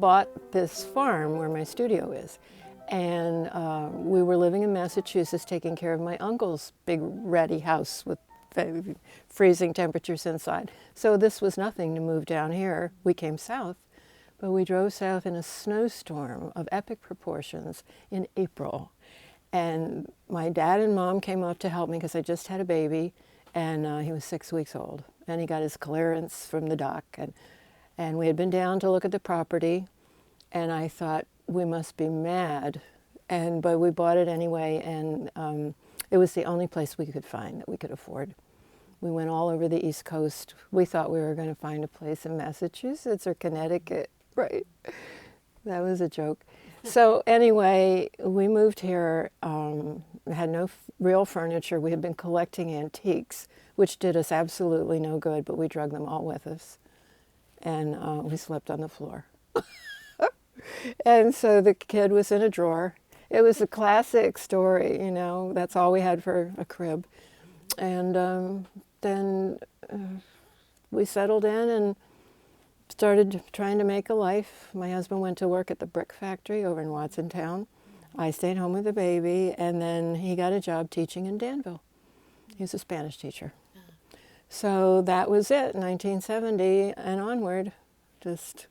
bought this farm where my studio is. And we were living in Massachusetts taking care of my uncle's big ratty house with freezing temperatures inside. So this was nothing to move down here. We came south, but we drove south in a snowstorm of epic proportions in April. And my dad and mom came up to help me because I just had a baby, and he was 6 weeks old. And he got his clearance from the doc. And we had been down to look at the property, and I thought, we must be mad. But we bought it anyway, and it was the only place we could find that we could afford. We went all over the East Coast. We thought we were going to find a place in Massachusetts or Connecticut, right? That was a joke. So anyway, we moved here, had no real furniture. We had been collecting antiques, which did us absolutely no good, but we drug them all with us. And we slept on the floor. And so the kid was in a drawer. It was a classic story, you know, that's all we had for a crib. And then we settled in and started trying to make a life. My husband went to work at the brick factory over in Watsontown. I stayed home with the baby, and then he got a job teaching in Danville. He was a Spanish teacher. So that was it, 1970 and onward. Just,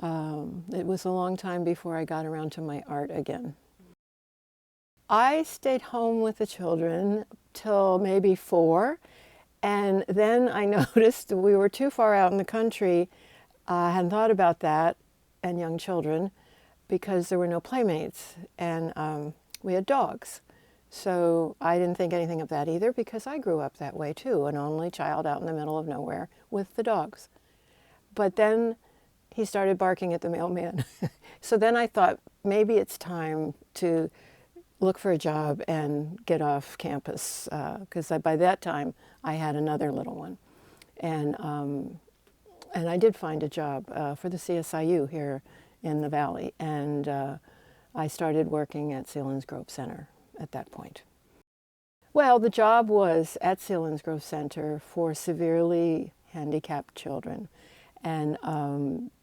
it was a long time before I got around to my art again. I stayed home with the children till maybe 4, and then I noticed we were too far out in the country. I hadn't thought about that and young children because there were no playmates, and we had dogs. So I didn't think anything of that either because I grew up that way too, an only child out in the middle of nowhere with the dogs. But then he started barking at the mailman. So then I thought maybe it's time to look for a job and get off campus because by that time I had another little one. And I did find a job for the CSIU here in the Valley, and I started working at Selinsgrove Center at that point. Well, the job was at Selinsgrove Center for severely handicapped children, and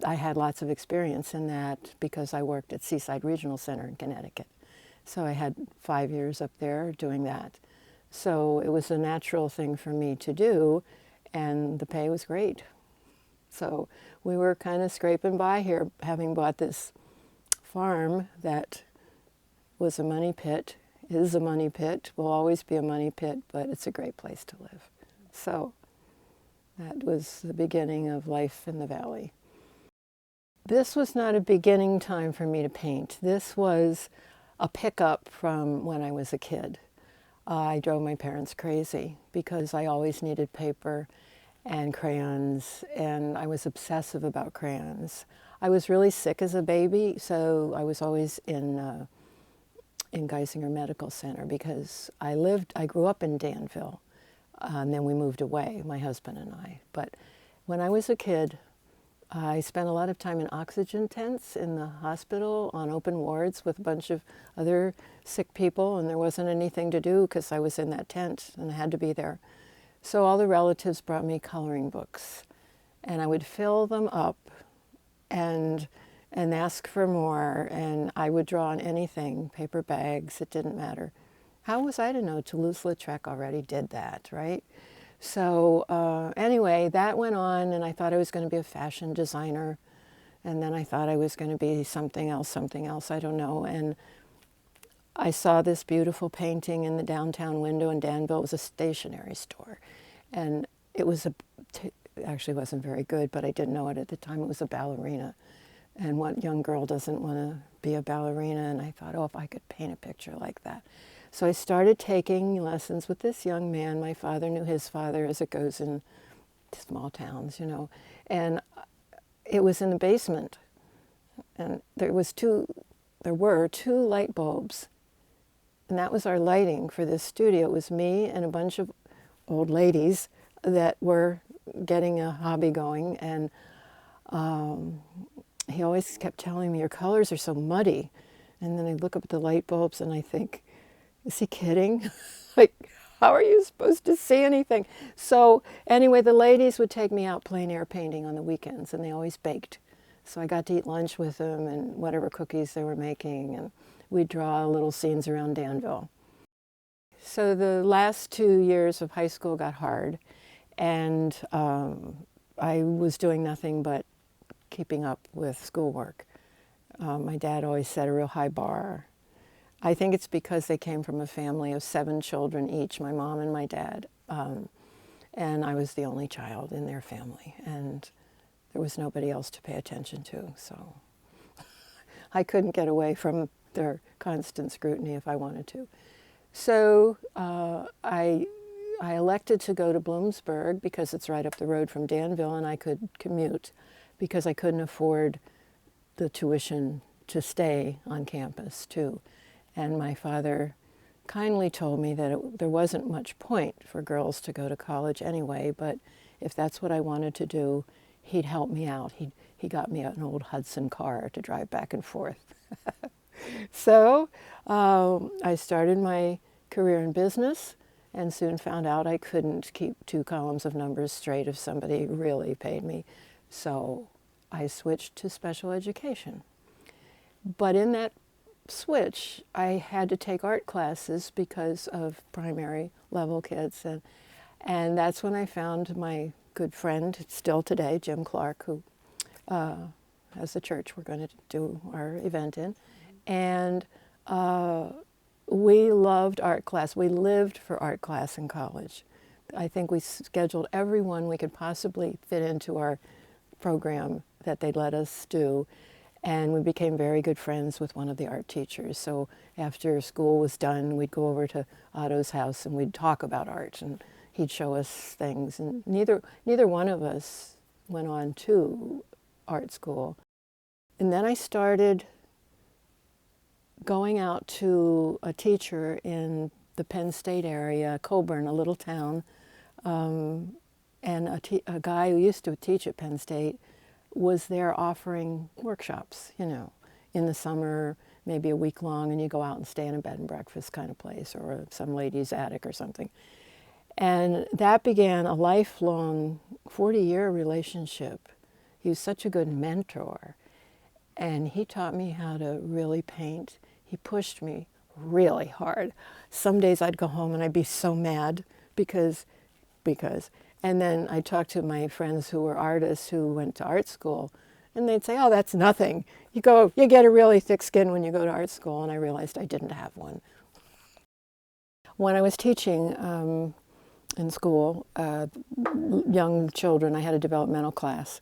I had lots of experience in that because I worked at Seaside Regional Center in Connecticut. So I had 5 years up there doing that. So it was a natural thing for me to do, and the pay was great. So we were kind of scraping by here, having bought this farm that was a money pit, is a money pit, will always be a money pit, but it's a great place to live. So that was the beginning of life in the Valley. This was not a beginning time for me to paint. This was a pickup from when I was a kid. I drove my parents crazy because I always needed paper and crayons, and I was obsessive about crayons. I was really sick as a baby, so I was always in Geisinger Medical Center because I grew up in Danville, and then we moved away, my husband and I. But when I was a kid, I spent a lot of time in oxygen tents in the hospital on open wards with a bunch of other sick people, and there wasn't anything to do because I was in that tent and I had to be there. So all the relatives brought me coloring books, and I would fill them up and ask for more, and I would draw on anything, paper bags, it didn't matter. How was I to know? Toulouse-Lautrec already did that, right? So anyway, that went on, and I thought I was going to be a fashion designer, and then I thought I was going to be something else, I don't know. And I saw this beautiful painting in the downtown window in Danville. It was a stationery store, and it was actually wasn't very good, but I didn't know it at the time. It was a ballerina, and what young girl doesn't want to be a ballerina? And I thought, oh, if I could paint a picture like that. So I started taking lessons with this young man. My father knew his father, as it goes in small towns, you know. And it was in the basement. And there were two light bulbs. And that was our lighting for this studio. It was me and a bunch of old ladies that were getting a hobby going. And he always kept telling me, your colors are so muddy. And then I look up at the light bulbs and I think, is he kidding? Like, how are you supposed to see anything? So anyway, the ladies would take me out plein air painting on the weekends, and they always baked. So I got to eat lunch with them and whatever cookies they were making, and we'd draw little scenes around Danville. So the last 2 years of high school got hard, and I was doing nothing but keeping up with schoolwork. My dad always set a real high bar. I think it's because they came from a family of 7 children each, my mom and my dad. And I was the only child in their family, and there was nobody else to pay attention to. So I couldn't get away from their constant scrutiny if I wanted to. So I elected to go to Bloomsburg because it's right up the road from Danville, and I could commute because I couldn't afford the tuition to stay on campus too. And my father kindly told me that there wasn't much point for girls to go to college anyway, but if that's what I wanted to do, he'd help me out. He got me an old Hudson car to drive back and forth. So I started my career in business and soon found out I couldn't keep 2 columns of numbers straight if somebody really paid me. So I switched to special education. But in that switch, I had to take art classes because of primary level kids. And that's when I found my good friend, still today, Jim Clark, who has the church we're going to do our event in. And we loved art class. We lived for art class in college. I think we scheduled every one we could possibly fit into our program that they'd let us do. And we became very good friends with one of the art teachers. So after school was done, we'd go over to Otto's house and we'd talk about art, and he'd show us things. And neither one of us went on to art school. And then I started going out to a teacher in the Penn State area, Coburn, a little town, and a guy who used to teach at Penn State was there offering workshops, in the summer, maybe a week long, and you go out and stay in a bed and breakfast kind of place or some lady's attic or something. And that began a lifelong 40-year relationship. He was such a good mentor, and he taught me how to really paint. He pushed me really hard. Some days I'd go home and I'd be so mad because. And then I talked to my friends who were artists who went to art school, and they'd say, "Oh, that's nothing. You get a really thick skin when you go to art school." And I realized I didn't have one. When I was teaching in school, young children, I had a developmental class,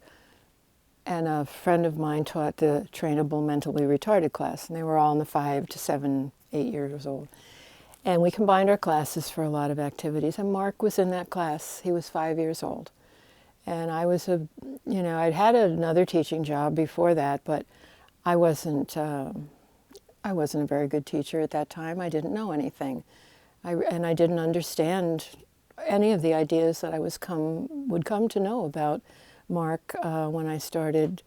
and a friend of mine taught the trainable mentally retarded class, and they were all in the 5 to 7, 8 years old. And we combined our classes for a lot of activities, and Mark was in that class. He was 5 years old. And I was I'd had another teaching job before that, but I wasn't a very good teacher at that time. I didn't know anything. And I didn't understand any of the ideas that I would come to know about Mark when I started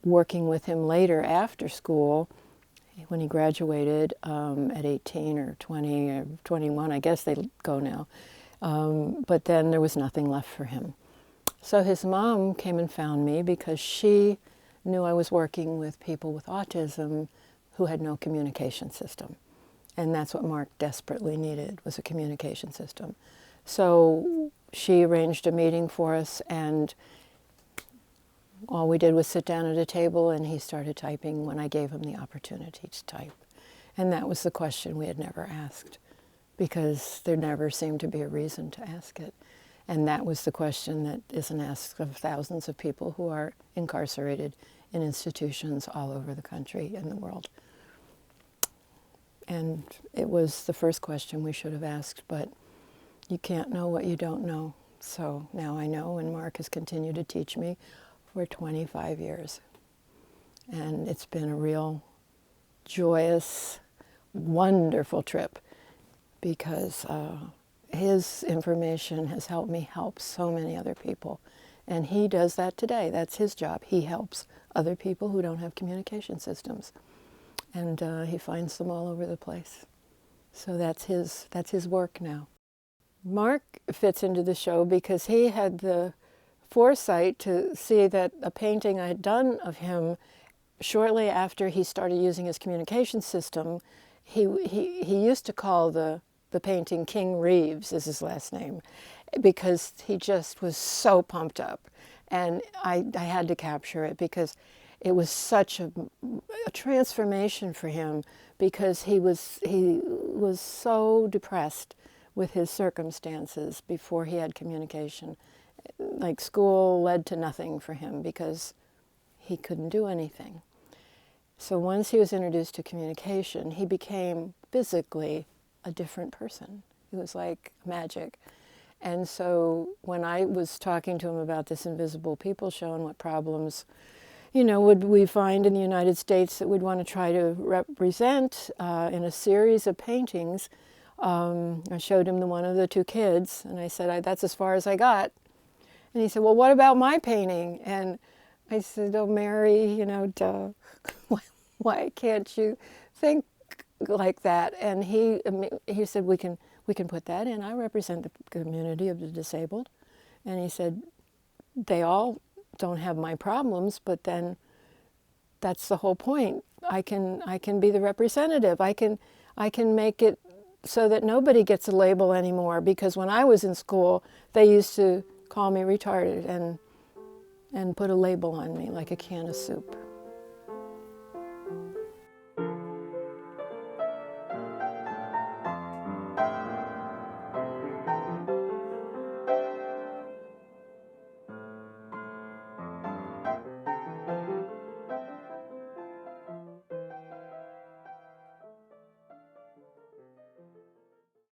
working with him later after school. When he graduated at 18 or 20 or 21, I guess they go now. But then there was nothing left for him. So his mom came and found me because she knew I was working with people with autism who had no communication system. And that's what Mark desperately needed, was a communication system. So she arranged a meeting for us, and all we did was sit down at a table, and he started typing when I gave him the opportunity to type. And that was the question we had never asked, because there never seemed to be a reason to ask it. And that was the question that isn't asked of thousands of people who are incarcerated in institutions all over the country and the world. And it was the first question we should have asked, but you can't know what you don't know. So now I know, and Mark has continued to teach me for 25 years. And it's been a real joyous, wonderful trip, because his information has helped me help so many other people. And he does that today. That's his job. He helps other people who don't have communication systems. And he finds them all over the place. So that's his work now. Mark fits into the show because he had the foresight to see that a painting I had done of him shortly after he started using his communication system, he used to call the painting King Reeves, is his last name, because he just was so pumped up. And I had to capture it because it was such a transformation for him, because he was so depressed with his circumstances before he had communication. Like, school led to nothing for him because he couldn't do anything. So once he was introduced to communication, he became physically a different person. It was like magic. And so when I was talking to him about this Invisible People show and what problems, would we find in the United States that we'd want to try to represent in a series of paintings, I showed him one of the two kids, and I said, that's as far as I got. And he said, well, what about my painting? And I said, oh, Mary, duh. Why can't you think like that? And he said, we can put that in. I represent the community of the disabled. And he said, they all don't have my problems, but then that's the whole point. I can be the representative. I can make it so that nobody gets a label anymore, because when I was in school, they used to call me retarded and put a label on me like a can of soup.